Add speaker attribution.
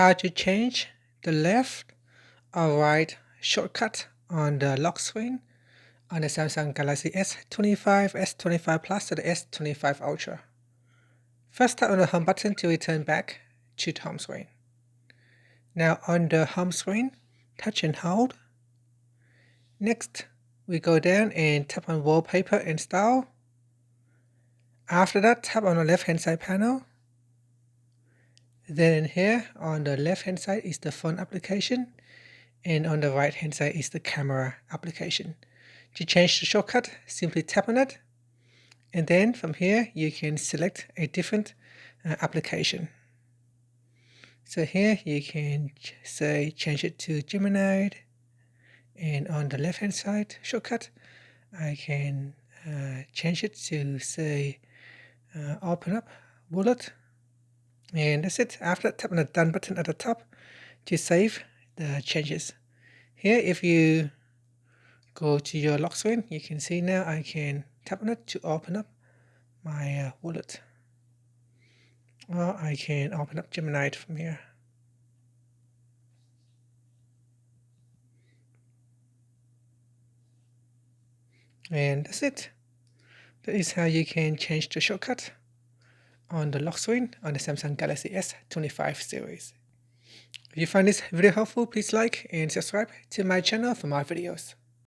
Speaker 1: how to change the left or right shortcut on the lock screen on the Samsung Galaxy S25, S25 Plus, or the S25 Ultra. First, tap on the home button to return back to the home screen. Now on the home screen, touch and hold. Next, we go down and tap on Wallpaper and Style. After that, tap on the left-hand side panel. Then in here, on the left-hand side is the phone application, and on the right-hand side is the camera application. To change the shortcut, simply tap on it, and then from here you can select a different application. So here you can say change it to Gemini, and on the left-hand side shortcut, I can change it to say open up wallet, and that's it. After that, tap on the done button at the top to save the changes. Here, if you go to your lock screen, you can see now I can tap on it to open up my wallet, or I can open up Gemini from here. And that's it. That is how you can change the shortcut on the lock screen on the Samsung Galaxy S25 series. If you find this video helpful, please like and subscribe to my channel for more videos.